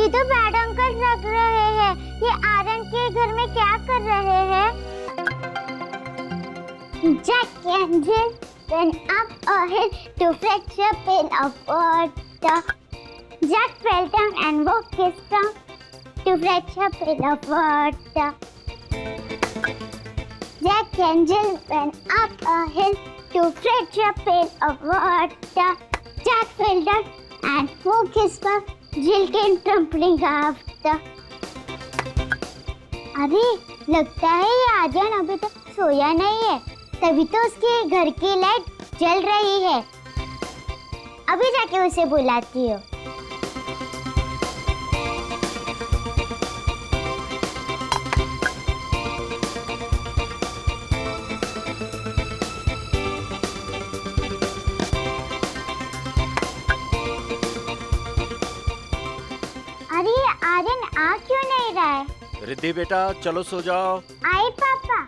ये तो bad uncle लग रहे हैं। ये आर्यन के घर में क्या कर रहे हैं? Jack and Jill went up a hill to fetch a pail of water. Jack fell down and walked his tongue to fetch a pail of water. Jack and Jill went up a hill to fetch a pail of water. Jack fell down and broke his back. Jill came tumbling after. अरे लगता है ये आर्यन अभी तक सोया नहीं है, तभी तो उसके घर की लाइट जल रही है। अभी जाके उसे बुलाती हूँ। अरे आर्यन आ क्यों नहीं रहा है? रिद्धि बेटा चलो सो जाओ। आए पापा।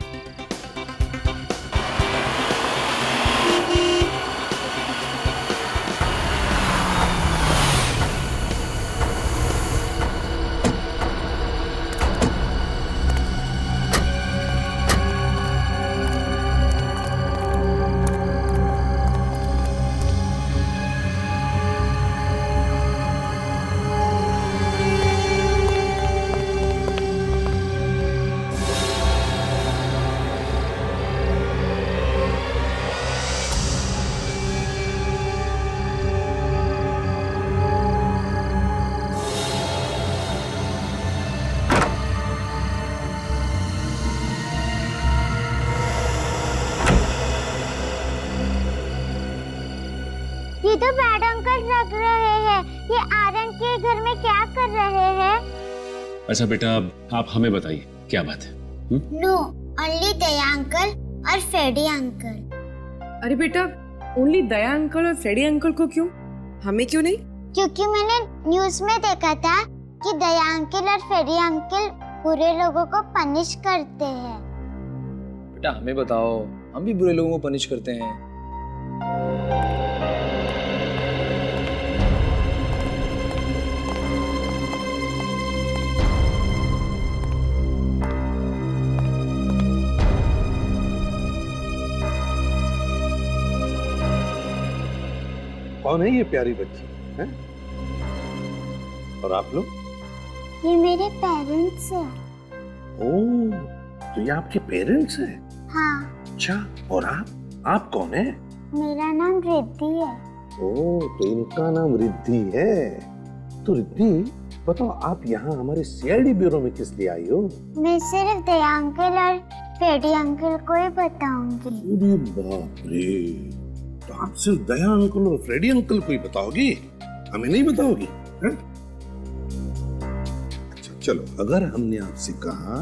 ये तो बैड अंकल लग रहे हैं। ये आर्यन के घर में क्या कर रहे हैं? अच्छा बेटा आप हमें बताइए क्या बात है? नो, ओनली दया अंकल और फ्रेडी अंकल। अरे बेटा ओनली दया अंकल और फ्रेडी अंकल को क्यों? हमें क्यों नहीं? क्योंकि मैंने न्यूज़ में देखा था कि दया अंकल और फ्रेडी अंकल बुरे लोगों को पनिश करते हैं। बेटा हमें बताओ, हम भी बुरे लोगों को पनिश करते हैं। कौन है ये प्यारी बच्ची है? और आप लोग? ये मेरे पेरेंट्स हैं। ओह, तो ये आपके पेरेंट्स हैं? हाँ। अच्छा, और आप कौन है? मेरा नाम रिद्धि है। ओह, तो इनका नाम रिद्धि है। तो रिद्धि बताओ, आप यहाँ हमारे सीआईडी ब्यूरो में किस लिए आई हो? मैं सिर्फ दया अंकल और फ्रेडी अंकल को ही बताऊंगी। अरे बाप रे, तो आप सिर्फ दया अंकल और फ्रेडी अंकल को ही बताओगी, हमें नहीं बताओगी? अच्छा चलो, अगर हमने आपसे कहा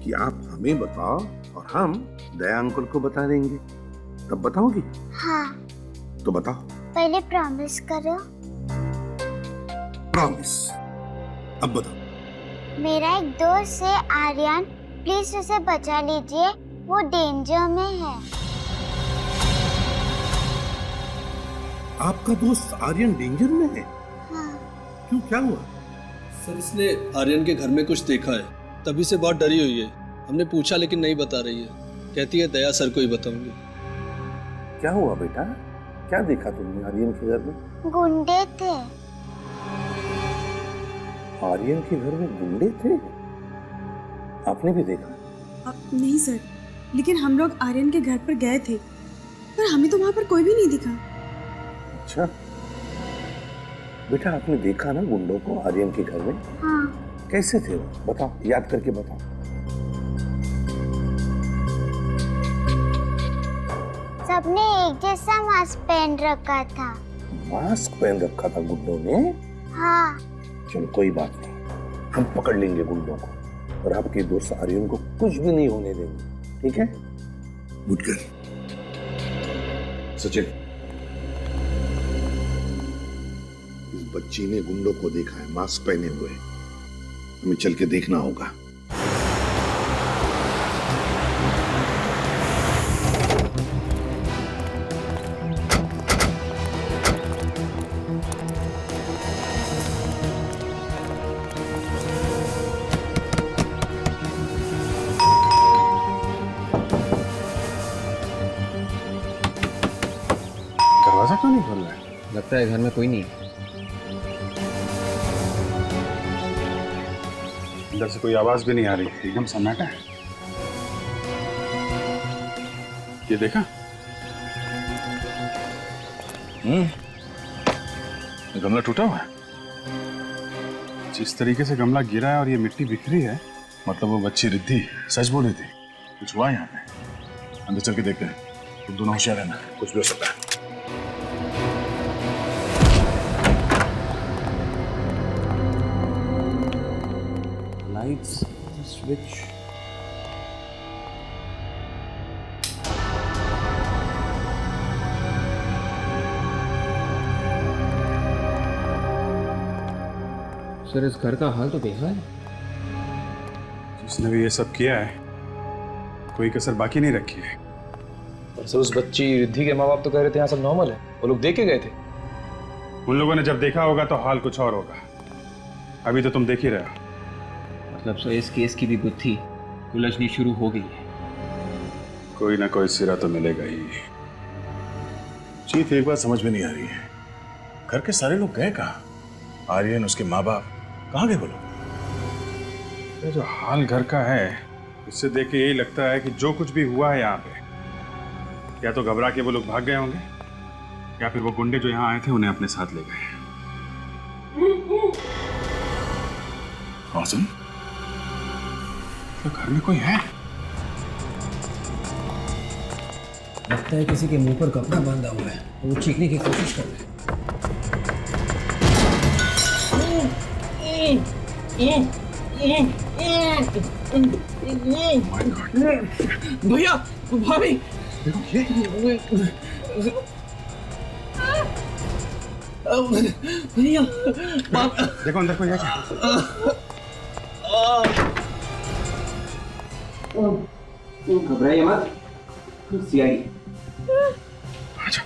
कि आप हमें बताओ और हम दया अंकल को बता देंगे, तब बताओगी? हाँ। तो बताओ। पहले प्रॉमिस करो। प्रॉमिस। अब बताओ। मेरा एक दोस्त है आर्यन, प्लीज उसे बचा लीजिए, वो डेंजर में है। आपका दोस्त आर्यन डेंजर में है? हाँ। क्यों, क्या हुआ? सर इसने आर्यन के घर में कुछ देखा है, तभी से बहुत डरी हुई है। हमने पूछा लेकिन नहीं बता रही है, कहती है दया सर को ही बताऊंगी। क्या हुआ बेटा, क्या देखा तुमने आर्यन के घर में? गुंडे थे। आर्यन के घर में गुंडे थे? आपने भी देखा? नहीं सर, लेकिन हम लोग आर्यन के घर पर गए थे, पर हमें तो वहाँ पर कोई भी नहीं दिखा। अच्छा बेटा, आपने देखा ना गुंडों को आर्यन के घर में? हाँ। कैसे थे वो, बताओ, याद करके बताओ। सबने एक जैसा मास्क पहन रखा था। मास्क पहन रखा था गुंडों ने? हाँ। चलो कोई बात नहीं, हम पकड़ लेंगे गुंडों को और आपके दोस्त आर्यन को कुछ भी नहीं होने देंगे, ठीक है? Good girl. सचिन, इस बच्ची ने गुंडों को देखा है मास्क पहने हुए, हमें चल के देखना होगा। लगता है घर में कोई नहीं है। अंदर से कोई आवाज भी नहीं आ रही, एकदम सन्नाटा है। ये देखा? ये गमला टूटा हुआ है। जिस तरीके से गमला गिरा है और ये मिट्टी बिखरी है, मतलब वो बच्ची रिद्धि सच बोली थी। कुछ हुआ यहाँ पे। अंदर चल के देखते हैं। तुम दोनों होशियार रहना, कुछ भी हो सकता है। Lights switch. सर इस घर का हाल तो बेहाल है। जिसने भी ये सब किया है, कोई कसर बाकी नहीं रखी है। पर सर उस बच्ची रिद्धि के माँ बाप तो कह रहे थे यहाँ सब नॉर्मल है, वो लोग देख के गए थे। उन लोगों ने जब देखा होगा तो हाल कुछ और होगा। अभी तो तुम देख ही रहे हो। मतलब सर इस केस की भी गुत्थी उलझनी शुरू हो गई है। कोई ना कोई सिरा तो मिलेगा ही। चीफ, एक बात समझ में नहीं आ रही है, घर के सारे लोग गए कहाँ? आर्यन, उसके माँ बाप कहाँ गए वो लोग? ये जो हाल घर का है, इससे देख के यही लगता है कि जो कुछ भी हुआ है यहाँ पे, या तो घबरा के वो लोग भाग गए होंगे, या फिर वो गुंडे जो यहाँ आए थे उन्हें अपने साथ ले गए। मौसम, तो घर में कोई है? लगता है किसी के मुंह पर कपड़ा बांधा हुआ है, वो चीखने की कोशिश कर रहे हैं। भैया, भाभी, भैया, देखो अंदर कोई है क्या? घबराइए मत, सीआईडी। अच्छा,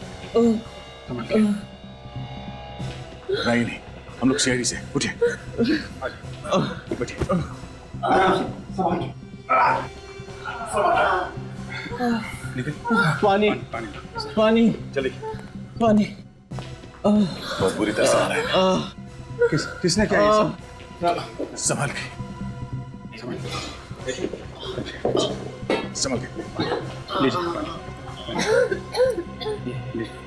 नहीं नहीं, हम लोग सीआईडी से। उठिए, बैठिए। पानी, पानी, चलिए। पानी। बहुत बुरी तरह से आ रहा है। किसने क्या ये सब? संभाल के, संभाल के। लीजिए पानी। लीजिए।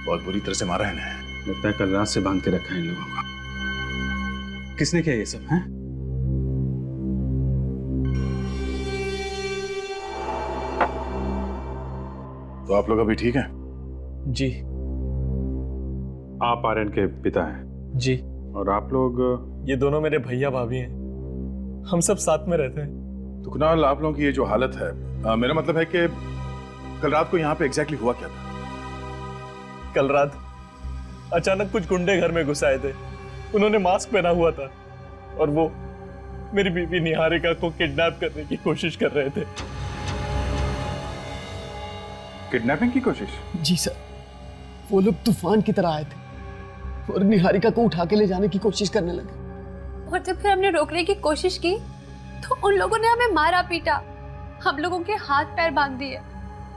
बहुत बुरी तरह से मारा है ना। लगता है कल रात से बांध के रखा है इन लोगों को। किसने किया ये सब है? तो आप लोग अभी ठीक हैं? जी आप आर्यन के पिता हैं? जी। और आप लोग? ये दोनों मेरे भैया भाभी हैं, हम सब साथ में रहते हैं। तो कुणाल, आप लोगों की ये जो हालत है, मेरा मतलब है कि कल रात को यहाँ पे एग्जैक्टली हुआ क्या था? कल रात अचानक कुछ गुंडे घर में घुस आए थे। उन्होंने मास्क पहना हुआ था और वो मेरी बीवी निहारिका को किडनैप करने की कोशिश कर रहे थे। किडनैपिंग की कोशिश? जी सर, वो लोग तूफान की तरह आए थे और निहारिका को उठा के ले जाने की कोशिश करने लगे। और जब फिर हमने रोकने की कोशिश की तो उन लोगों ने हमें मारा पीटा, हम लोगों के हाथ पैर बांध दिए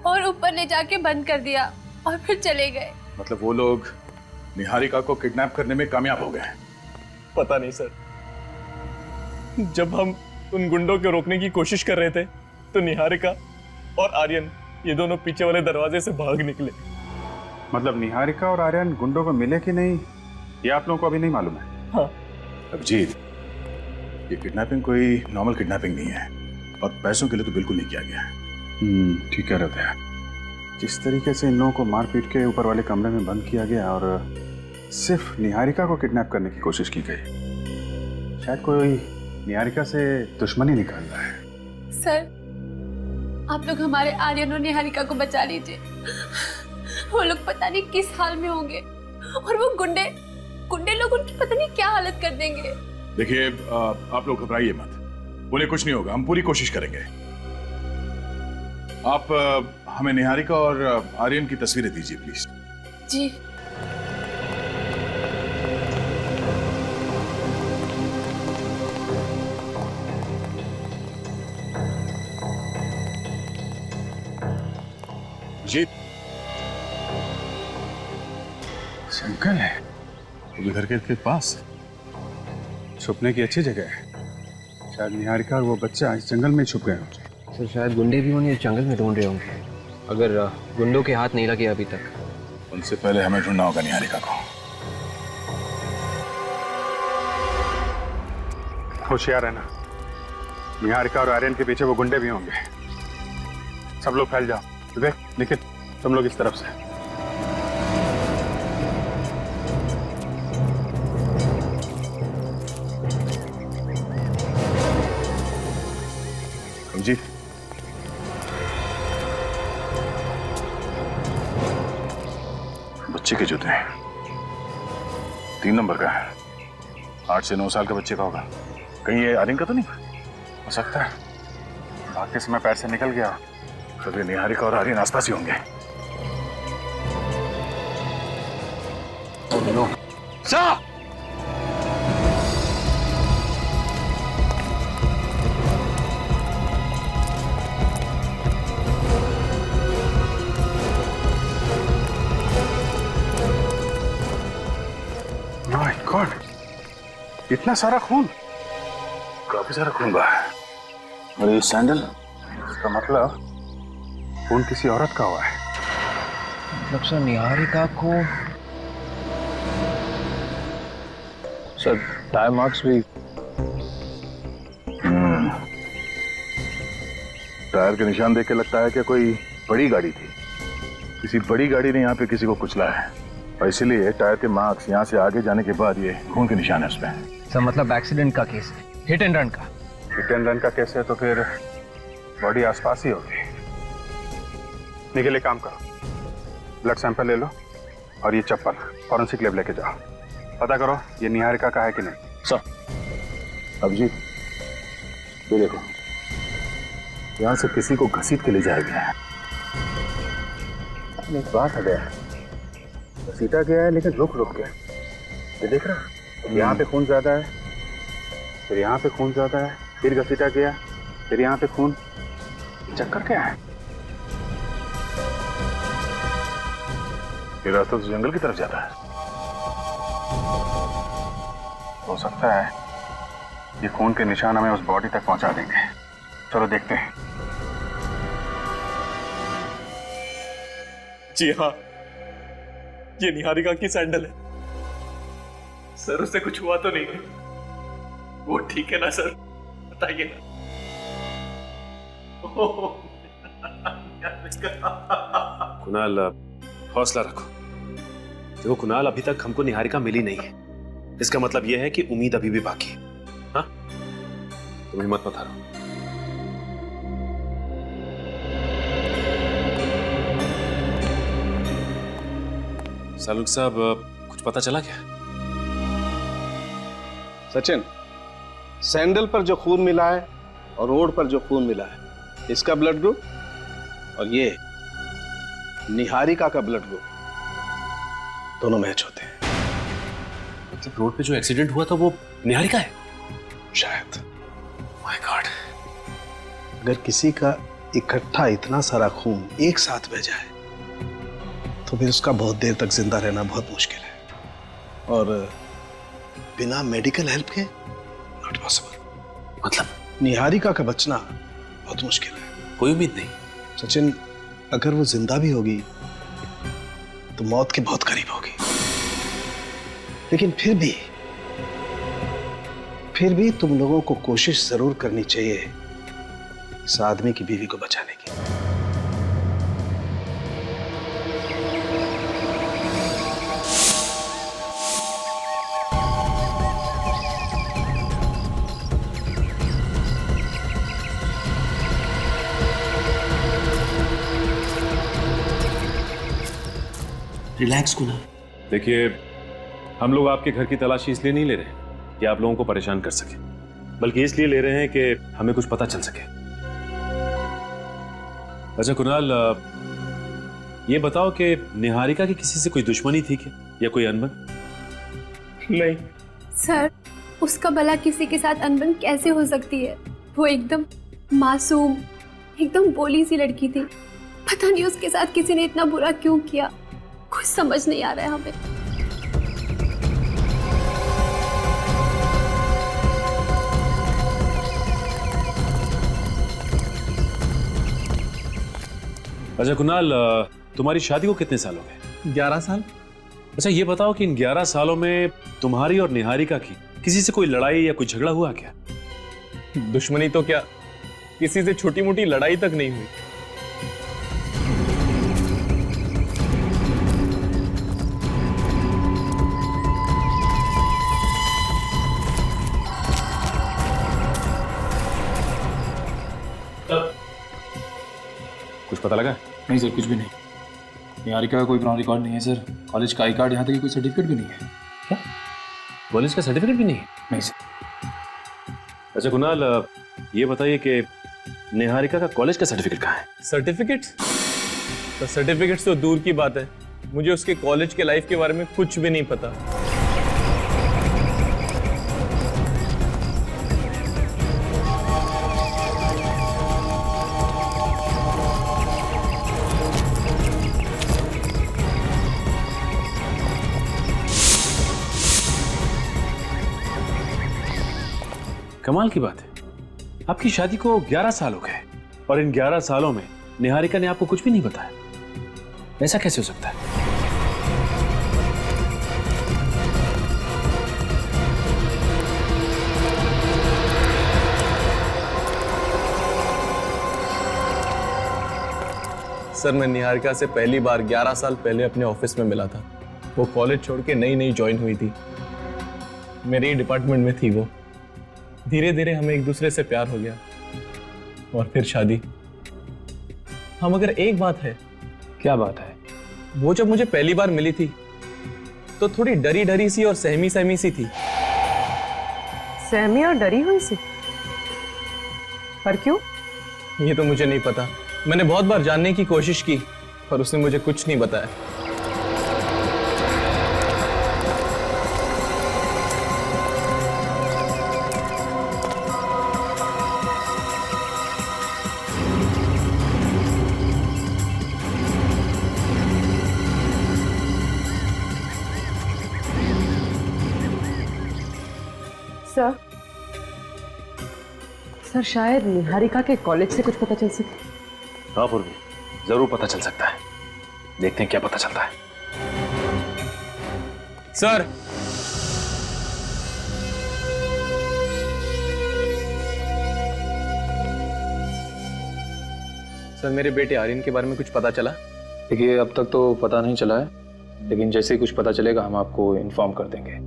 और ऊपर ले जाके बंद कर दिया और फिर चले गए। मतलब वो लोग निहारिका को किडनैप करने में कामयाब हो गए? पता नहीं सर, जब हम उन गुंडों को रोकने की कोशिश कर रहे थे तो निहारिका और आर्यन ये दोनों पीछे वाले दरवाजे से भाग निकले। मतलब निहारिका और आर्यन गुंडों को मिले कि नहीं, ये आप लोगों को अभी नहीं मालूम है? हाँ। अभिजीत, ये किडनैपिंग कोई नॉर्मल किडनैपिंग नहीं है और पैसों के लिए तो बिल्कुल नहीं किया गया है। ठीक कह रहे थे। जिस तरीके से इन लोगों को मार पीट के ऊपर वाले कमरे में बंद किया गया और सिर्फ निहारिका को किडनैप करने की कोशिश की गई, शायद कोई निहारिका से दुश्मनी निकाल रहा है। सर, आप लोग हमारे आर्यन और निहारिका को बचा लीजिए। वो लोग पता नहीं किस हाल में होंगे और वो गुंडे लोग उनकी पता नहीं क्या हालत कर देंगे। देखिए, आप लोग घबराइए मत, उन्हें कुछ नहीं होगा, हम पूरी कोशिश करेंगे। आप हमें निहारिका और आर्यन की तस्वीरें दीजिए प्लीज। जी। जीत अंकल है वो भी घर के पास छुपने की अच्छी जगह है। शायद निहारिका और वो बच्चा इस जंगल में छुप गए होंगे। सर शायद गुंडे भी उन्हें जंगल में ढूंढ रहे होंगे। अगर गुंडों के हाथ नहीं लगे अभी तक, उनसे पहले हमें ढूंढना होगा निहारिका को। होशियार है ना, निहारिका और आर्यन के पीछे वो गुंडे भी होंगे। सब लोग फैल जाओ। विवेक, निखिल, तुम लोग इस तरफ से। जी बच्चे के जूते 3 नंबर का है, 8 से 9 साल के बच्चे का होगा। कहीं ये आर्यन का तो नहीं हो सकता है? भागते समय पैर से निकल गया, तो ये निहारिका और आर्यन आसपास ही होंगे। सर माय गॉड, इतना सारा खून। काफी सारा खून बहा है। और ये सैंडल, इसका मतलब खून किसी औरत का हुआ है। मतलब सर निहारिका को सर टायर मार्क्स भी। टायर के निशान देख के लगता है कि कोई बड़ी गाड़ी थी। किसी बड़ी गाड़ी ने यहाँ पे किसी को कुचला है, और इसीलिए टायर के मार्क्स यहाँ से आगे जाने के बाद ये खून के निशान है उसमें। सर मतलब एक्सीडेंट का केस है, हिट एंड रन का। हिट एंड रन का केस है तो फिर बॉडी आसपास ही होगी। निकल एक काम करो, ब्लड सैंपल ले लो और ये चप्पल फॉरेंसिक लैब लेके जाओ, पता करो ये निहारिका का है कि नहीं। सर अभिजीत, ये देखो, यहाँ से किसी को घसीट के ले जाया गया है। एक बात है, घसीटा गया है लेकिन रुक रुक के। ये देख रहा है, यहाँ पे खून ज्यादा है, फिर यहाँ पे खून ज्यादा है, फिर घसीटा गया, फिर यहाँ पे खून। चक्कर क्या है? ये रास्ता तो जंगल की तरफ जाता है। हो सकता है ये खून के निशान हमें उस बॉडी तक पहुंचा देंगे। चलो देखते हैं। जी हाँ, ये निहारिका की सैंडल है। सर उससे कुछ हुआ तो नहीं है? वो ठीक है ना सर, बताइए ना। कुणाल, हौसला रखो। देखो कुणाल, अभी तक हमको निहारिका मिली नहीं है, इसका मतलब यह है कि उम्मीद अभी भी बाकी है। हाँ, तुम हिम्मत मत हारो। सालुक साहब, कुछ पता चला क्या? सचिन, सैंडल पर जो खून मिला है और रोड पर जो खून मिला है, इसका ब्लड ग्रुप और ये निहारिका का ब्लड ग्रुप दोनों मैच होते हैं। मतलब रोड पे जो एक्सीडेंट हुआ था वो निहारिका है? शायद। My God. अगर किसी का इकट्ठा इतना सारा खून एक साथ बह जाए तो फिर उसका बहुत देर तक जिंदा रहना बहुत मुश्किल है, और बिना मेडिकल हेल्प के नॉट पॉसिबल। मतलब निहारिका का बचना बहुत मुश्किल है। कोई उम्मीद नहीं? सचिन, अगर वो जिंदा भी होगी तो मौत के बहुत करीब होगी, लेकिन फिर भी तुम लोगों को कोशिश जरूर करनी चाहिए इस आदमी की बीवी को बचाने की। रिलैक्स कुणाल। देखिए, हम लोग आपके घर की तलाशी इसलिए नहीं ले रहे कि आप लोगों को परेशान कर सके, बल्कि इसलिए ले रहे हैं कि हमें कुछ पता चल सके। अच्छा कुणाल, ये बताओ कि निहारिका की किसी से कोई दुश्मनी थी क्या, या कोई अनबन? नहीं सर, उसका भला किसी के साथ अनबन कैसे हो सकती है? वो एकदम मासूम, एकदम भोली सी लड़की थी। पता नहीं उसके साथ किसी ने इतना बुरा क्यों किया, कुछ समझ नहीं आ रहा है हमें। अच्छा कुणाल, तुम्हारी शादी को कितने साल हो गए? 11 साल। अच्छा ये बताओ कि इन 11 सालों में तुम्हारी और निहारिका की किसी से कोई लड़ाई या कोई झगड़ा हुआ क्या? दुश्मनी तो क्या, किसी से छोटी मोटी लड़ाई तक नहीं हुई। कुछ पता लगा? नहीं सर, कुछ भी नहीं। निहारिका का कोई पुराना रिकॉर्ड नहीं है सर। कॉलेज का आई कार्ड, यहाँ तक कि कोई सर्टिफिकेट भी नहीं है। क्या? कॉलेज का सर्टिफिकेट भी नहीं है? नहीं सर। अच्छा कुणाल, ये बताइए कि निहारिका का कॉलेज का सर्टिफिकेट कहाँ है? सर्टिफिकेट्स? तो सर्टिफिकेट्स तो दूर की बात है, मुझे उसके कॉलेज के लाइफ के बारे में कुछ भी नहीं पता। कमाल की बात है, आपकी शादी को 11 साल हो गए और इन 11 सालों में निहारिका ने आपको कुछ भी नहीं बताया। ऐसा कैसे हो सकता है? सर मैं निहारिका से पहली बार 11 साल पहले अपने ऑफिस में मिला था। वो कॉलेज छोड़ के नई नई ज्वाइन हुई थी, मेरे ही डिपार्टमेंट में थी वो। धीरे धीरे हमें एक दूसरे से प्यार हो गया और फिर शादी। हाँ मगर एक बात है। क्या बात है? वो जब मुझे पहली बार मिली थी तो थोड़ी डरी डरी सी और सहमी सहमी सी थी। सहमी और डरी हुई सी? पर क्यों? ये तो मुझे नहीं पता, मैंने बहुत बार जानने की कोशिश की पर उसने मुझे कुछ नहीं बताया। सर शायद निहारिका के कॉलेज से कुछ पता चल सके। हाँ पूर्वी, जरूर पता चल सकता है। देखते हैं क्या पता चलता है। सर सर मेरे बेटे आर्यन के बारे में कुछ पता चला? देखिए अब तक तो पता नहीं चला है, लेकिन जैसे ही कुछ पता चलेगा हम आपको इन्फॉर्म कर देंगे।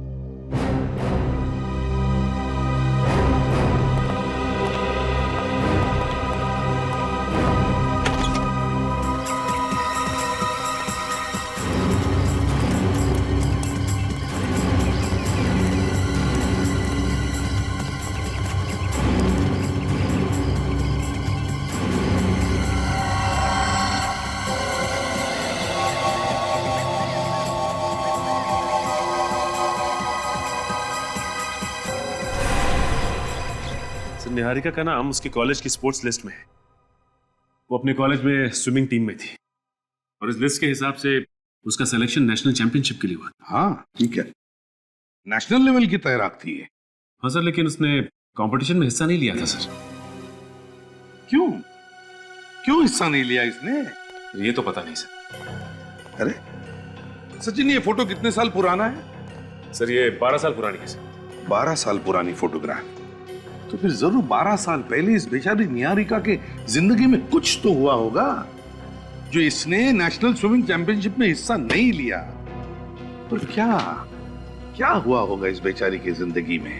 निहारिका का नाम उसके कॉलेज की स्पोर्ट्स लिस्ट में है। वो अपने कॉलेज में स्विमिंग टीम में थी और इस लिस्ट के हिसाब से उसका सिलेक्शन नेशनल चैंपियनशिप के लिए हुआ। हाँ ठीक है, नेशनल लेवल की तैराक थी ये। हाँ सर, लेकिन उसने कंपटीशन में हिस्सा नहीं लिया था सर। क्यों क्यों हिस्सा नहीं लिया इसने? ये तो पता नहीं सर। अरे सचिन, ये फोटो कितने साल पुराना है? सर ये 12 साल पुरानी है सर। 12 साल पुरानी फोटोग्राफ? तो फिर जरूर 12 साल पहले इस बेचारी निहारिका के जिंदगी में कुछ तो हुआ होगा जो इसने नेशनल स्विमिंग चैंपियनशिप में हिस्सा नहीं लिया। पर क्या क्या हुआ होगा इस बेचारी की जिंदगी में?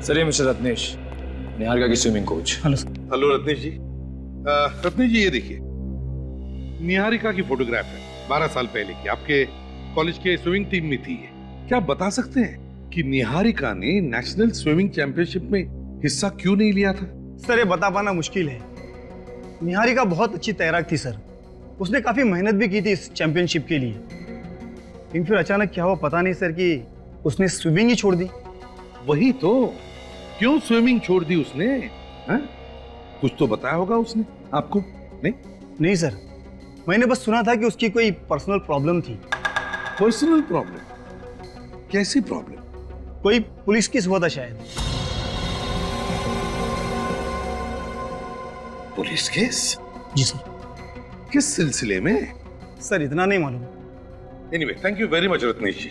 सर ये मिस्टर रत्नेश, निहारिका की स्विमिंग कोच। हेलो रत्नेश जी। रत्नेश जी ये देखिए, निहारिका की फोटोग्राफ है, 12 साल पहले की, आपके कॉलेज के स्विमिंग टीम में थी ये। क्या आप बता सकते हैं कि निहारिका ने नेशनल स्विमिंग चैंपियनशिप में हिस्सा क्यों नहीं लिया था? सर ये बता पाना मुश्किल है। निहारिका बहुत अच्छी तैराक थी सर, उसने काफी मेहनत भी की थी इस चैंपियनशिप के लिए, लेकिन फिर अचानक क्या हुआ पता नहीं सर कि उसने स्विमिंग ही छोड़ दी। वही तो, क्यों स्विमिंग छोड़ दी उसने? हाँ? कुछ तो बताया होगा उसने आपको? नहीं सर, मैंने बस सुना था कि उसकी कोई पर्सनल प्रॉब्लम थी। Personal problem? कैसी प्रॉब्लम? कोई पुलिस केस हुआ था शायद। Police case? जी सर। किस सिलसिले में? सर इतना नहीं मालूम। Anyway, thank you very much Ratnesh ji.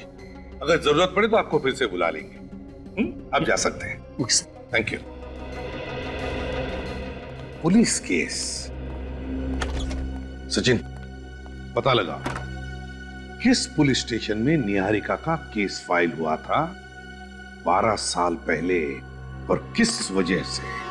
अगर जरूरत पड़े तो आपको फिर से बुला लेंगे। आप जा सकते हैं। Thank you. Police case? Sachin, पता लगा किस पुलिस स्टेशन में निहारिका का केस फाइल हुआ था 12 साल पहले और किस वजह से?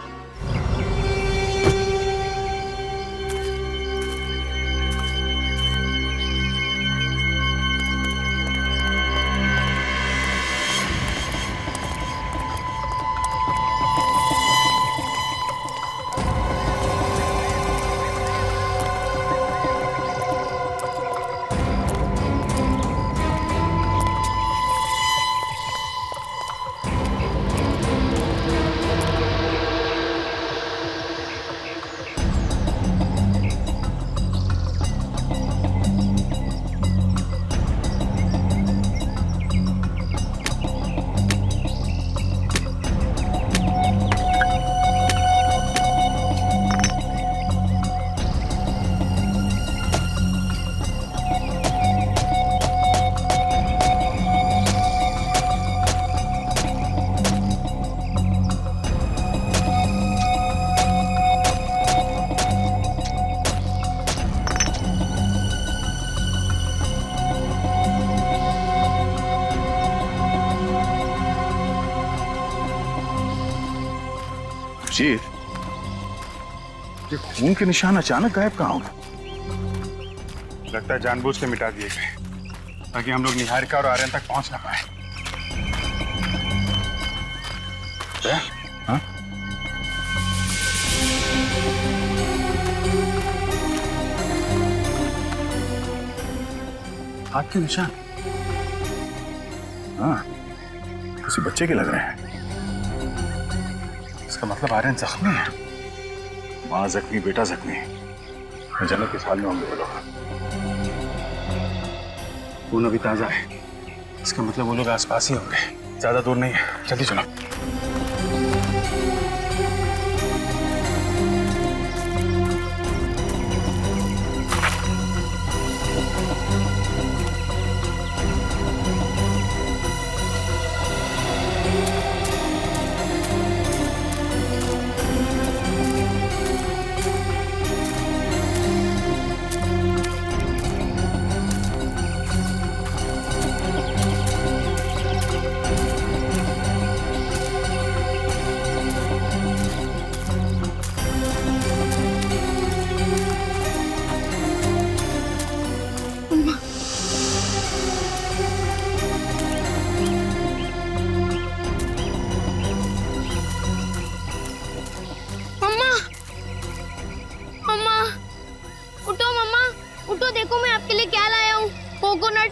जी, ये खून के निशान अचानक गायब कहाँ हो गए? लगता है जानबूझ के मिटा दिए गए ताकि हम लोग निहारिका और आर्यन तक पहुंच ना पाए। हाँ? हाथ के निशान? हाँ, किसी बच्चे के लग रहे हैं। इसका मतलब आर्यन जख्मी है। माँ जख्मी, बेटा जख्मी। न जाने किस हाल में होंगे वो लोग। खून अभी ताजा है, इसका मतलब वो लोग आसपास ही होंगे, ज्यादा दूर नहीं है। जल्दी चलो।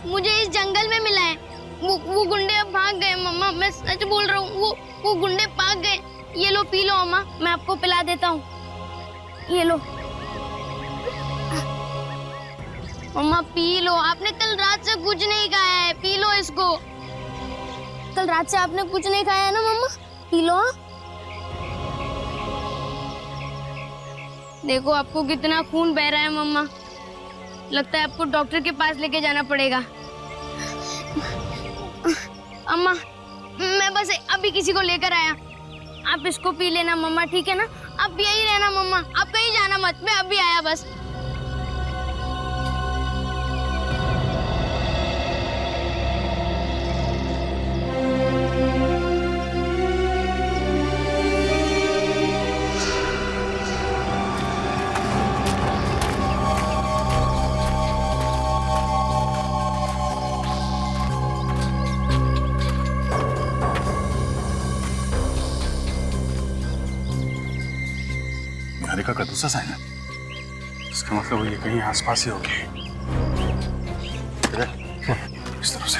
मुझे इस जंगल में मिला है। वो गुंडे अब भाग गए मम्मा, मैं सच बोल रहा हूँ। वो गुंडे भाग गए। ये लो पी लो अम्मा, मैं आपको पिला देता हूँ। ये लो मम्मा, पी लो। आपने कल रात से कुछ नहीं खाया है, पी लो इसको। कल रात से आपने कुछ नहीं खाया है ना मम्मा, पी लो। देखो आपको कितना खून बह रहा है मम्मा, लगता है आपको डॉक्टर के पास लेके जाना पड़ेगा। अम्मा, मैं बस अभी किसी को लेकर आया, आप इसको पी लेना मम्मा, ठीक है ना? आप यही रहना मम्मा, आप कहीं जाना मत, मैं अभी आया बस। निहारिका का दूसरा साइन है, इसका मतलब ये कहीं आसपास ही होगी। इस तरफ से।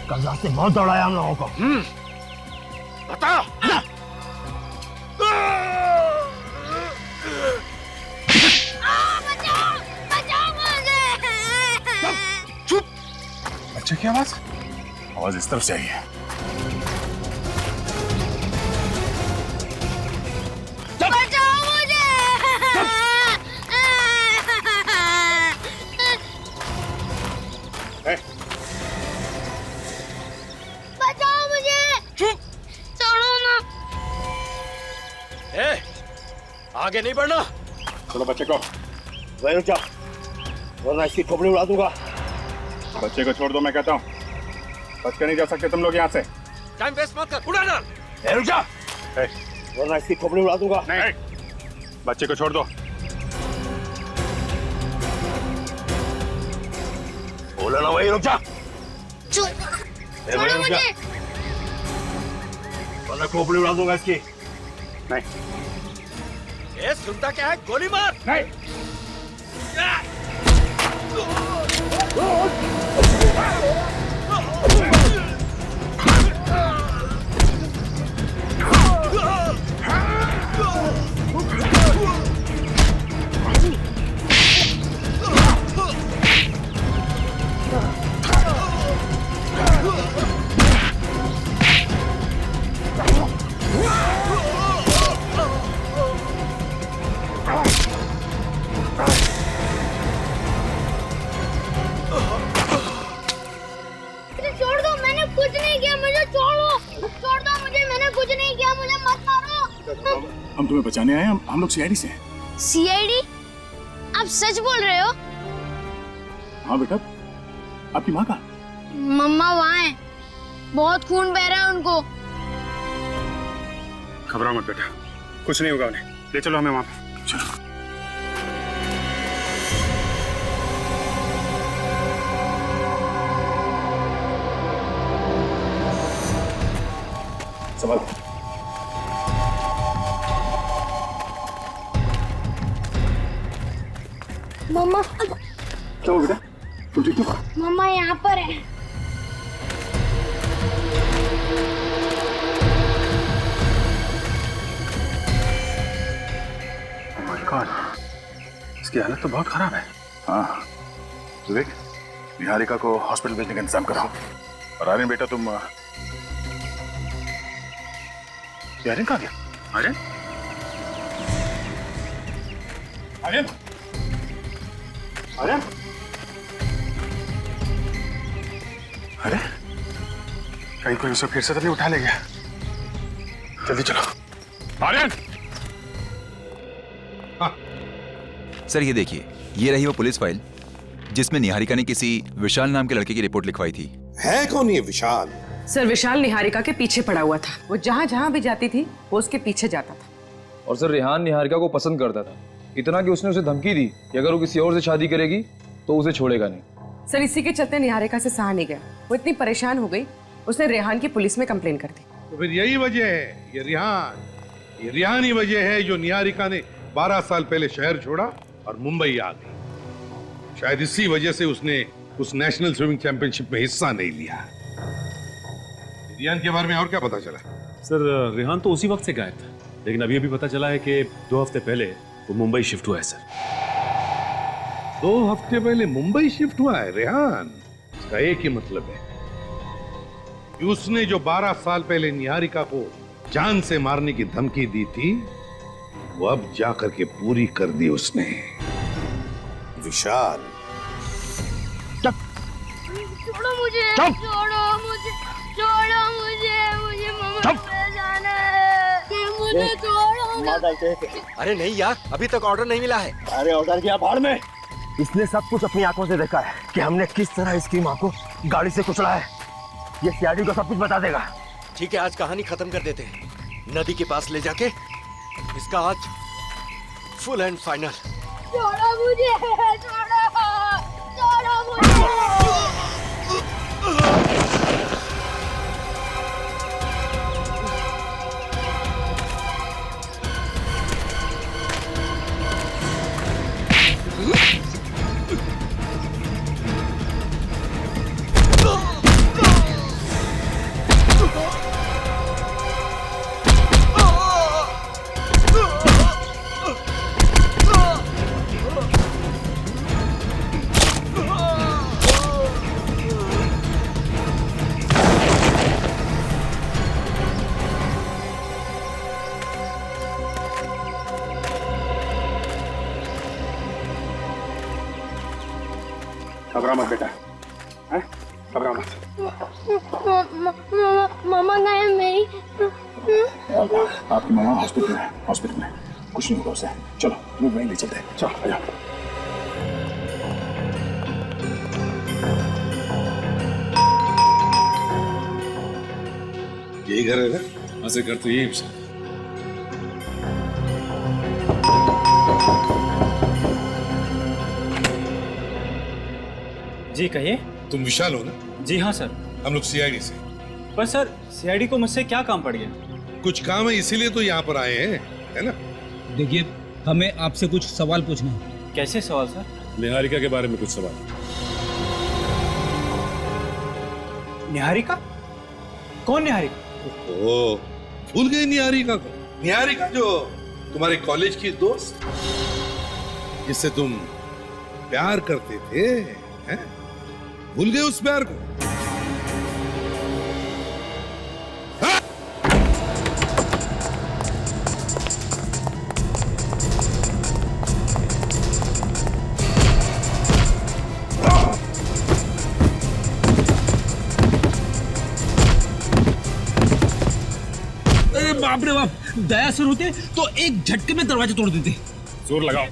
कल रात से बहुत दौड़ाया हम लोगों को। बता। चुप। बच्चे की आवाज इस तरफ से आई है। बचाओ मुझे। बचाओ मुझे। चुप। छोड़ो ना। आगे नहीं बढ़ना। चलो बच्चे को वहीं रुक जा, वरना इसकी खोपड़ी उड़ा दूंगा। बच्चे को छोड़ दो, मैं कहता हूँ। बच के नहीं जा सकते तुम लोग यहाँ से। टाइम वेस्ट मत कर, उड़ा ना। रुक जा, वरना इसकी खोपड़ी उड़ा दूंगा। नहीं, बच्चे को छोड़ दो। बोला ना, वहीं रुक जा। छोड़ो मुझे। वरना खोपड़ी उड़ा दूंगा इसकी। नहीं। सुनता क्या है? गोली मार। नहीं। छोड़ दो, मैंने कुछ नहीं किया, मुझे छोड़ो। छोड़ दो मुझे, मैंने कुछ नहीं किया, मुझे मत मारो। हम तुम्हें बचाने आए हैं। हम लोग सीआईडी से हैं। सीआईडी? आप सच बोल रहे हो? हाँ बेटा, आपकी माँ का? मम्मा वहाँ है, बहुत खून बह रहा है उनको। घबराओ मत बेटा, कुछ नहीं होगा उन्हें। ले चलो हमें वहाँ पे। चलो। संभाल। मम्मा। क्या हुआ बेटा? तुम ठीक हो? मम्मा यहाँ पर है। Oh my God, इसकी हालत तो बहुत खराब है। हाँ, विवेक, निहारिका को हॉस्पिटल भेजने का इंतजाम कराओ। और आर्यन बेटा तुम आर्यन कहाँ गया? आर्यन? आर्यन? आर्यन? अरे, कहीं कोई उसे फिर से तो नहीं उठा ले गया? जल्दी चलो। आर्यन! सर ये देखिए, ये रही वो पुलिस फाइल जिसमें निहारिका ने किसी विशाल नाम के लड़के की रिपोर्ट लिखवाई थी। है कौन ये विशाल? सर विशाल निहारिका के पीछे पड़ा हुआ था। वो जहाँ जहाँ भी जाती थी वो उसके पीछे जाता था। और सर रेहान निहारिका को पसंद करता था, इतना कि उसने उसे धमकी दी कि अगर वो किसी और से शादी करेगी तो उसे छोड़ेगा नहीं। सर इसी के चलते निहारिका से सहा नहीं गया। वो इतनी परेशान हो गई, उसने रेहान की पुलिस में कंप्लेन कर दी। तो फिर यही वजह है, ये रिहान ही वजह है जो निहारिका ने 12 साल पहले शहर छोड़ा और मुंबई आ गई। शायद इसी वजह से उसने उस नेशनल स्विमिंग चैंपियनशिप में हिस्सा नहीं लिया। रिहान के बारे में और क्या पता चला? सर रेहान तो उसी वक्त से गायब था, लेकिन अभी पता चला है कि 2 हफ्ते पहले वो मुंबई शिफ्ट हुआ है। सर 2 हफ्ते पहले मुंबई शिफ्ट हुआ है रेहान? इसका एक ही मतलब है कि उसने जो 12 साल पहले निहारिका को जान से मारने की धमकी दी थी, वो अब जाकर के पूरी कर दी उसने। विशाल, छोड़ो मुझे, छोड़ो मुझे, छोड़ो मुझे, मुझे मम्मा से जाना है, मुझे छोड़ो। अरे नहीं यार, अभी तक ऑर्डर नहीं मिला है। अरे ऑर्डर किया भाड़ में। इसने सब कुछ अपनी आंखों से देखा है कि हमने किस तरह इसकी माँ को गाड़ी से कुचला है। ये सीआईडी को सब कुछ बता देगा। ठीक है, आज कहानी खत्म कर देते हैं। नदी के पास ले जाके इसका आज फुल एंड फाइनल। छोड़ो मुझे, छोड़ो मुझे। घबरा मत बेटा, हैं? घबरा मत। मामा गए मेरी। आपकी मामा हॉस्पिटल में कुछ नहीं होगा उसे। चलो तुम्हें वहीं ले चलते हैं, चलो आ जाओ। यही घर है ना? हाँ सर, घर तो यही है सर। जी कहिए। तुम विशाल हो ना? जी हाँ सर। हम लोग सीआईडी से। पर सर सीआईडी को मुझसे क्या काम पड़ गया? कुछ काम है इसीलिए तो यहाँ पर आए हैं, है ना? देखिए, हमें आपसे कुछ सवाल पूछना है। कैसे सवाल सर? निहारिका के बारे में कुछ सवाल। निहारिका? कौन निहारिका? ओ, भूल गए निहारिका को? निहारिका जो तुम्हारे कॉलेज की दोस्त, जिससे तुम प्यार करते थे, हैं? भूल गए उस प्यार को? बाप रे बाप, दया सर होते तो एक झटके में दरवाजा तोड़ देते। जोर लगाओ।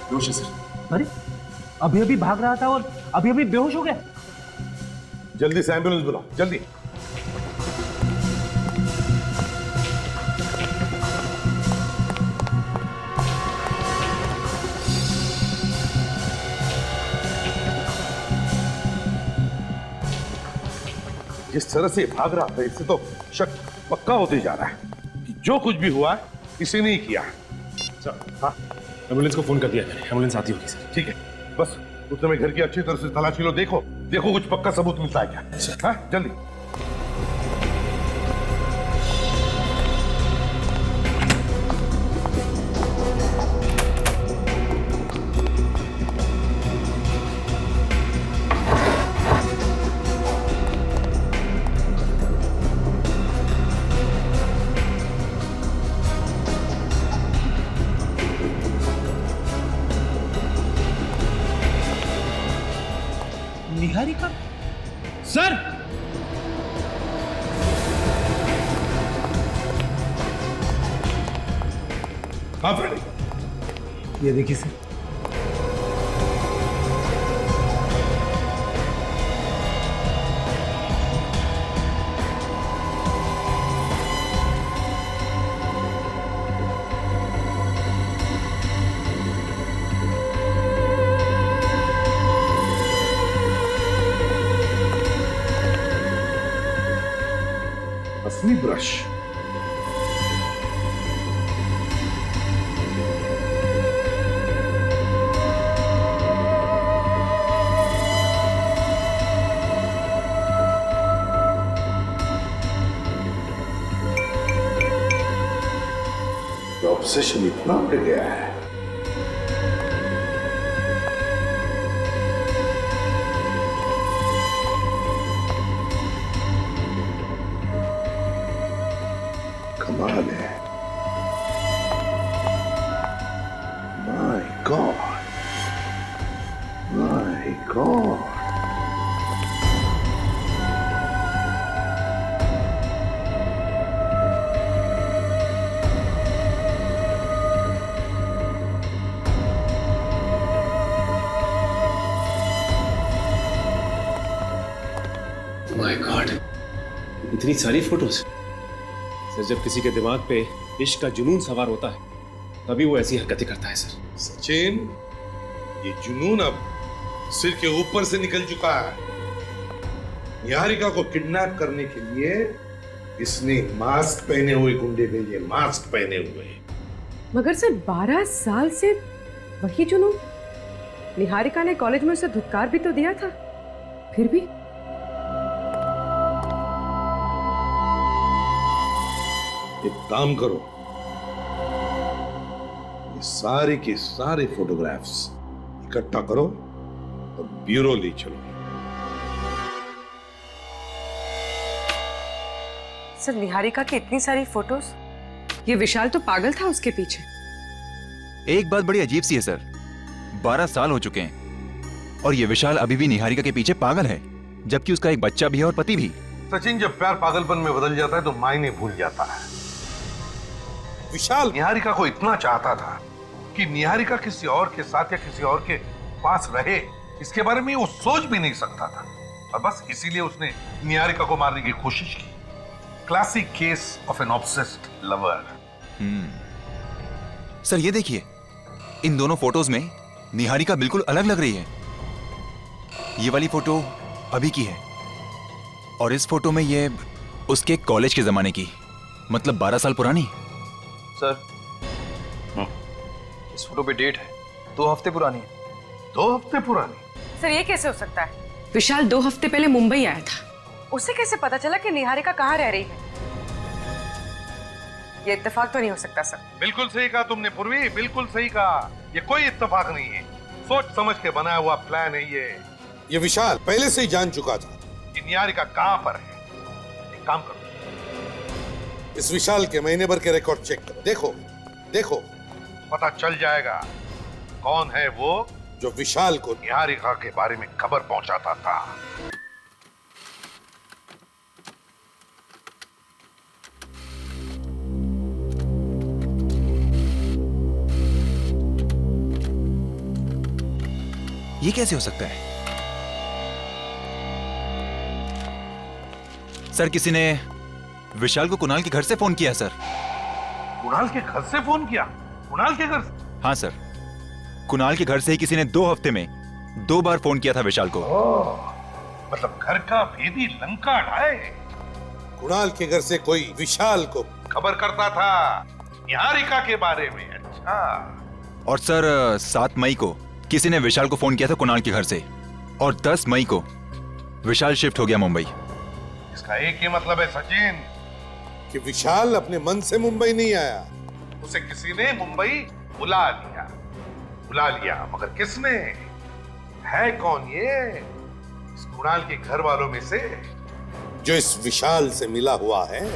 बेहोश है सर। अरे अभी अभी भाग रहा था और अभी अभी बेहोश हो गया। जल्दी से एम्बुलेंस बुलाओ, जल्दी। जिस तरह से भाग रहा था, इससे तो शक पक्का होते जा रहा है कि जो कुछ भी हुआ है इसी ने ही किया। सर, हाँ, एम्बुलेंस को फोन कर दिया मैंने, एम्बुलेंस आती होगी सर। ठीक है, बस उस समय घर की अच्छी तरह से तलाशी लो, देखो कुछ पक्का सबूत मिलता है क्या। हाँ, जल्दी। निहारिका? सर! हाँ फ्रेंड, ये देखिए सर। असली ब्रश। ऑब्सेशन इतना बढ़ गया है। कमाल है। My God, my God. My God, इतनी सारी फोटोज। सर, जब किसी के दिमाग पे इश्क का जुनून सवार होता है तभी वो ऐसी हरकतें करता है सर। सचिन, ये जुनून अब सिर के ऊपर से निकल चुका है। निहारिका को किडनैप करने के लिए इसने मास्क पहने हुए गुंडे भेजे, मास्क पहने हुए। मगर सर 12 साल से वही जुनून। निहारिका ने कॉलेज में उसे धुतकार भी तो दिया था, फिर भी। एक काम करो, ये सारे के सारे फोटोग्राफ्स इकट्ठा करो और ब्यूरो ले चलो। सर निहारिका की इतनी सारी फोटोज, ये विशाल तो पागल था उसके पीछे। एक बात बड़ी अजीब सी है सर, 12 साल हो चुके हैं और ये विशाल अभी भी निहारिका के पीछे पागल है, जबकि उसका एक बच्चा भी है और पति भी। सचिन, जब प्यार पागलपन में बदल जाता है तो मायने भूल जाता है। विशाल निहारिका को इतना चाहता था कि निहारिका किसी और के साथ या किसी और के पास रहे, इसके बारे में वो सोच भी नहीं सकता था, और बस इसीलिए उसने निहारिका को मारने की कोशिश की। Classic case of an obsessed lover. Sir ये देखिए, इन दोनों फोटोज में निहारिका बिल्कुल अलग लग रही है। ये वाली फोटो अभी की है और इस फोटो में ये उसके कॉलेज के जमाने की, मतलब 12 साल पुरानी। सर इस फोटो पे डेट है 2 हफ्ते पुरानी है। 2 हफ्ते पुरानी? सर ये कैसे हो सकता है? विशाल 2 हफ्ते पहले मुंबई आया था, उसे कैसे पता चला कि निहारिका कहाँ रह रही है? ये इत्तेफाक तो नहीं हो सकता सर। बिल्कुल सही कहा तुमने पूर्वी, बिल्कुल सही कहा। ये कोई इत्तेफाक नहीं है, सोच समझ के बनाया हुआ प्लान है ये विशाल पहले से ही जान चुका था कि निहारिका कहां पर है। एक काम करो, इस विशाल के महीने भर के रिकॉर्ड चेक करो। देखो देखो, पता चल जाएगा कौन है वो जो विशाल को निहारिका के बारे में खबर पहुंचाता था। ये कैसे हो सकता है? सर किसी ने विशाल को कुणाल के घर से फोन किया सर। कुणाल के घर से फोन किया? कुणाल के घर से? हाँ सर, कुणाल के घर से ही किसी ने 2 हफ्ते में 2 बार फोन किया था विशाल को। मतलब घर का भेदी लंका ढाए। कुणाल के घर से कोई विशाल को खबर करता था निहारिका के बारे में। अच्छा। और सर 7 मई को किसी ने विशाल को फोन किया था कुणाल के घर से, और 10 मई को विशाल शिफ्ट हो गया मुंबई। इसका एक ही मतलब है सचिन कि विशाल अपने मन से मुंबई नहीं आया, उसे किसी ने मुंबई बुला लिया। मगर किसने? है कौन ये? इस कुणाल के घर वालों में से जो इस विशाल से मिला हुआ है।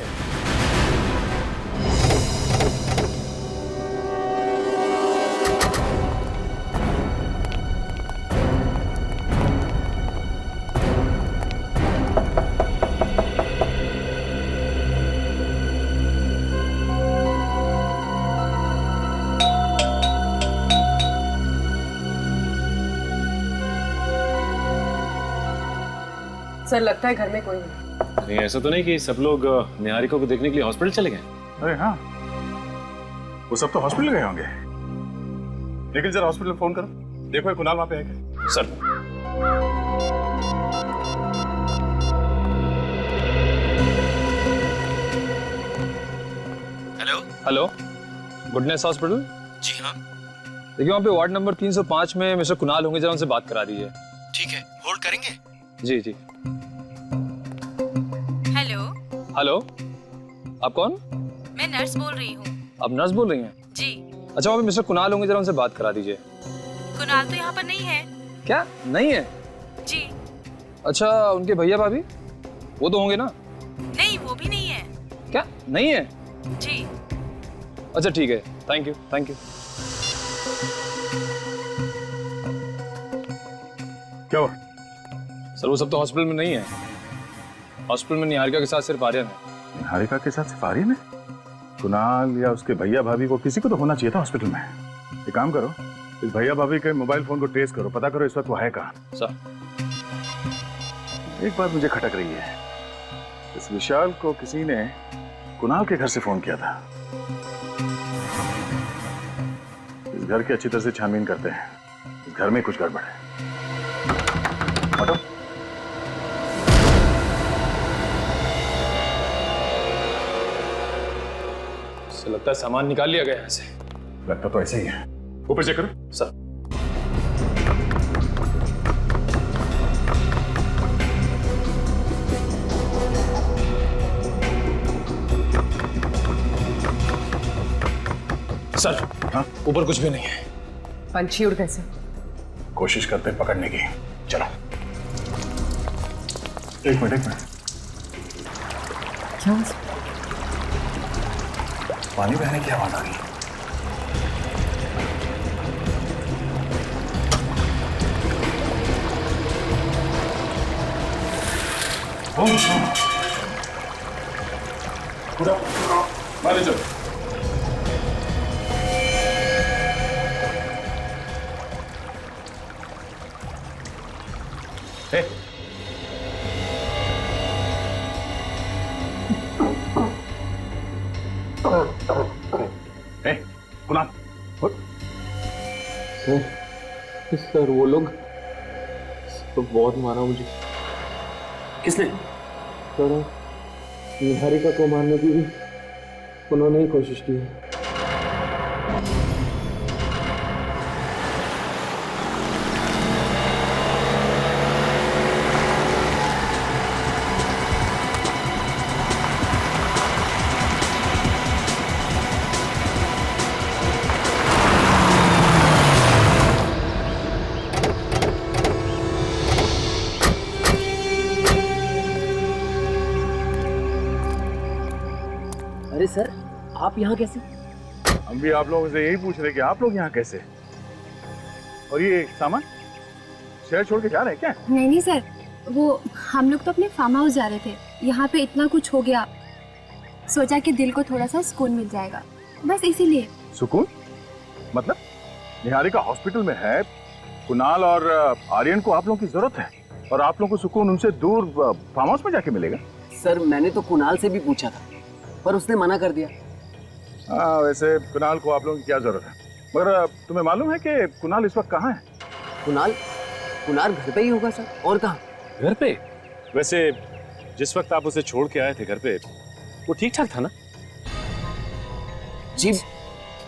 सर लगता है घर में कोई नहीं। नहीं, ऐसा तो नहीं कि सब लोग निहारिका को देखने के लिए हॉस्पिटल चले गए? अरे हाँ, वो सब तो हॉस्पिटल गए होंगे। लेकिन जरा हॉस्पिटल फोन करो, देखो ये कुणाल वहां पे है क्या? Sir hello, goodness hospital? जी हाँ। देखिए वहाँ पे वार्ड नंबर 305 में मिस्टर कुणाल होंगे, जरा उनसे बात करा दीजिए। ठीक है, होल्ड करेंगे? जी जी। हेलो। हेलो, आप कौन? मैं नर्स बोल रही हूँ। आप नर्स बोल रही हैं? जी। अच्छा वहाँ पे मिस्टर कुणाल होंगे, जरा उनसे बात करा दीजिए। कुणाल तो यहाँ पर नहीं है। क्या नहीं है? जी। अच्छा उनके भैया भाभी वो तो होंगे ना? नहीं, वो भी नहीं है। क्या नहीं है? जी। अच्छा ठीक है, थैंक यू थैंक यू। क्या हुआ? सर वो सब तो हॉस्पिटल में नहीं है। हॉस्पिटल में निहारिका के साथ सिर्फ आर्यन है। निहारिका के साथ सिर्फ आर्यन है? कुणाल या उसके भैया भाभी को किसी को तो होना चाहिए था हॉस्पिटल में। एक काम करो, इस भैया भाभी के मोबाइल फोन को ट्रेस करो, पता करो इस वक्त वो है कहाँ। सर एक बात मुझे खटक रही है, इस विशाल को किसी ने कुणाल के घर से फोन किया था। इस घर की अच्छी तरह से छानबीन करते हैं, इस घर में कुछ गड़बड़ है। हटो। लगता है सामान निकाल लिया गया यहाँ से। लगता तो ऐसे ही है। ऊपर चेक करो। सर सर हाँ? ऊपर कुछ भी नहीं है। पंछी उड़ कैसे? कोशिश करते हैं पकड़ने की। चलो एक मिनट क्या? पानी बहने की आवाज आ रही है। पूरा मैनेजर कुणाल सर वो लोग तो बहुत मारा मुझे। किसने? सर निहारिका को मारने की भी उन्होंने ही कोशिश की है। अरे सर, आप यहाँ कैसे? हम भी आप लोगों से यही पूछ रहे कि आप लोग यहाँ कैसे? और ये सामान शहर छोड़ के जा रहे हैं क्या? नहीं नहीं सर, वो हम लोग तो अपने फार्म हाउस जा रहे थे। यहाँ पे इतना कुछ हो गया, सोचा कि दिल को थोड़ा सा सुकून मिल जाएगा, बस इसीलिए। सुकून? मतलब निहारिका हॉस्पिटल में है, कुणाल और आर्यन को आप लोगों की जरूरत है और आप लोगों को सुकून उनसे दूर फार्म हाउस में जाके मिलेगा? सर मैंने तो कुणाल से भी पूछा था पर उसने मना कर दिया। हाँ, वैसे कुणाल को आप लोगों की क्या जरूरत है, मगर तुम्हें मालूम है कि कुणाल इस वक्त कहाँ है? कुणाल घर पे ही होगा सर, और कहाँ? घर पे? वैसे जिस वक्त आप उसे छोड़ के आए थे घर पे, वो ठीक ठाक था ना? जी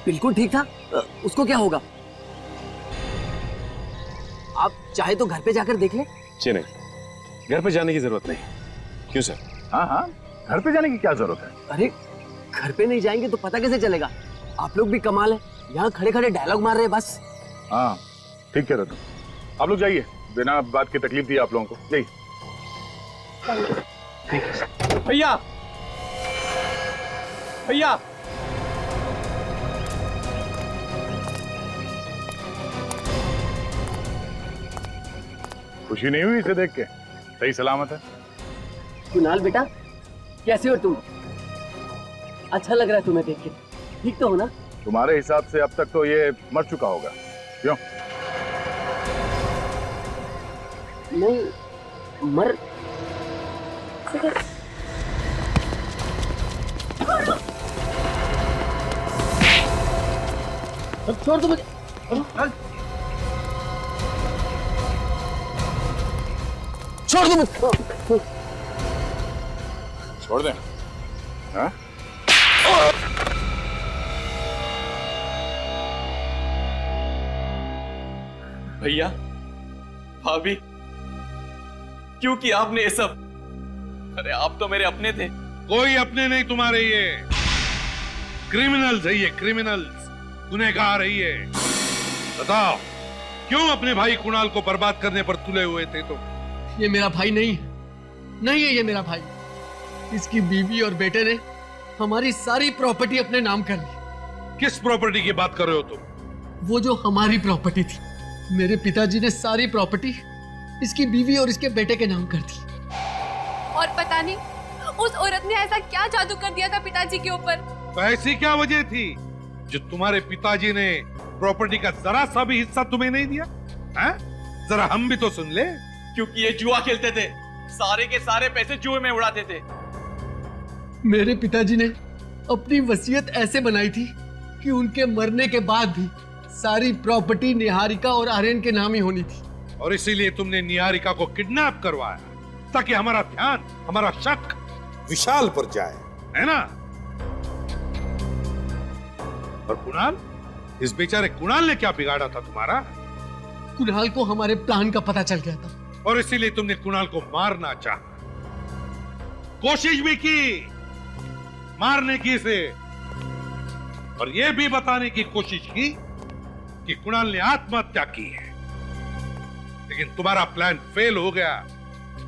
बिल्कुल ठीक था। उसको क्या होगा? आप चाहे तो घर पे जाकर देख ले। जी नहीं, घर पे जाने की जरूरत नहीं। क्यों सर? हाँ हाँ, घर पे जाने की क्या जरूरत है? अरे घर पे नहीं जाएंगे तो पता कैसे चलेगा? आप लोग भी कमाल है, यहाँ खड़े खड़े डायलॉग मार रहे हैं बस। हाँ ठीक कह रहे तुम, आप लोग जाइए, बिना बात की तकलीफ दी आप लोगों को, जाइए। भैया भैया खुशी नहीं हुई इसे देख के? सही सलामत है? कुणाल बेटा कैसे हो तुम? अच्छा लग रहा है तुम्हें देख के, ठीक तो हो ना? तुम्हारे हिसाब से अब तक तो ये मर चुका होगा, क्यों? नहीं मर छोड़ दो मुझे। छोड़ दो मुझे। छोड़ दे। हाँ? भैया भाभी क्यों किया आपने ये सब? अरे आप तो मेरे अपने थे। कोई अपने नहीं तुम्हारे, ये क्रिमिनल्स है, ये क्रिमिनल्स, गुनहगार है ये। बताओ क्यों अपने भाई कुणाल को बर्बाद करने पर तुले हुए थे तुम? ये मेरा भाई नहीं है, नहीं है ये मेरा भाई। इसकी बीवी और बेटे ने हमारी सारी प्रॉपर्टी अपने नाम कर ली। किस प्रॉपर्टी की बात कर रहे हो तुम? वो जो हमारी प्रॉपर्टी थी, मेरे पिताजी ने सारी प्रॉपर्टी इसकी बीवी और इसके बेटे के नाम कर दी। और पता नहीं उस औरत ने ऐसा क्या जादू कर दिया था पिताजी के ऊपर। तो ऐसी क्या वजह थी जो तुम्हारे पिताजी ने प्रॉपर्टी का जरा सा भी हिस्सा तुम्हें नहीं दिया? हैं? जरा हम भी तो सुन ले। क्योंकि ये जुआ खेलते थे, सारे के सारे पैसे जुए में उड़ाते थे। मेरे पिताजी ने अपनी वसीयत ऐसे बनाई थी कि उनके मरने के बाद भी सारी प्रॉपर्टी निहारिका और आर्यन के नाम ही होनी थी। और इसीलिए तुमने निहारिका को किडनैप करवाया ताकि हमारा ध्यान, हमारा शक विशाल पर जाए, है ना? और कुणाल, इस बेचारे कुणाल ने क्या बिगाड़ा था तुम्हारा? कुणाल को हमारे प्लान का पता चल गया था और इसीलिए तुमने कुणाल को मारना चाहा, कोशिश भी की मारने की इसे, और यह भी बताने की कोशिश की कि कुणाल ने आत्महत्या की है। लेकिन तुम्हारा प्लान फेल हो गया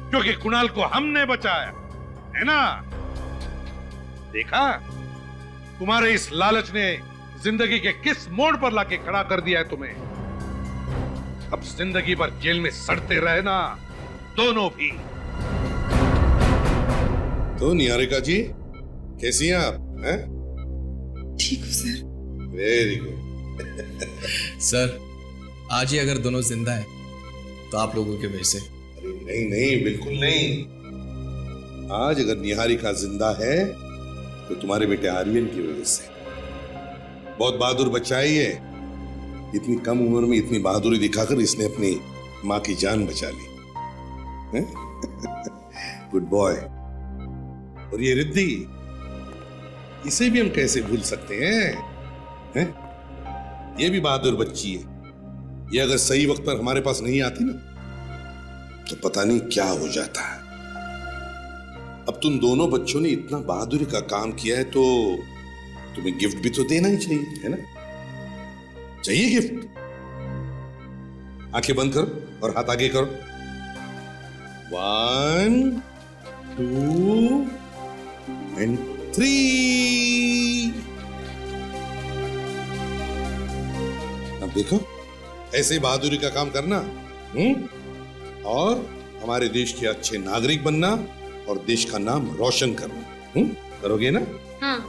क्योंकि कुणाल को हमने बचाया, है ना? देखा तुम्हारे इस लालच ने जिंदगी के किस मोड़ पर लाके खड़ा कर दिया है तुम्हें। अब जिंदगी भर जेल में सड़ते रहना, दोनों भी। तो निहारिका जी कैसी हैं आप? हैं? ठीक हूँ सर। Very good. सर आज ही अगर दोनों जिंदा हैं तो आप लोगों के वजह से। अरे नहीं नहीं, बिल्कुल नहीं। आज अगर निहारिका जिंदा है तो तुम्हारे बेटे आर्यन की वजह से। बहुत बहादुर बच्चा है ये। इतनी कम उम्र में इतनी बहादुरी दिखाकर इसने अपनी मां की जान बचा ली। Good boy. और ये रिद्धि, इसे भी हम कैसे भूल सकते हैं? ये भी बहादुर बच्ची है। ये अगर सही वक्त पर हमारे पास नहीं आती ना तो पता नहीं क्या हो जाता है। अब तुम दोनों बच्चों ने इतना बहादुरी का काम किया है तो तुम्हें गिफ्ट भी तो देना ही चाहिए, है ना? चाहिए गिफ्ट? आंखें बंद करो और हाथ आगे करो। 1 2 and 3। अब देखो, ऐसे बहादुरी का काम करना और हमारे देश के अच्छे नागरिक बनना और देश का नाम रोशन करना। करोगे ना? हाँ।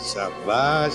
शाबाश।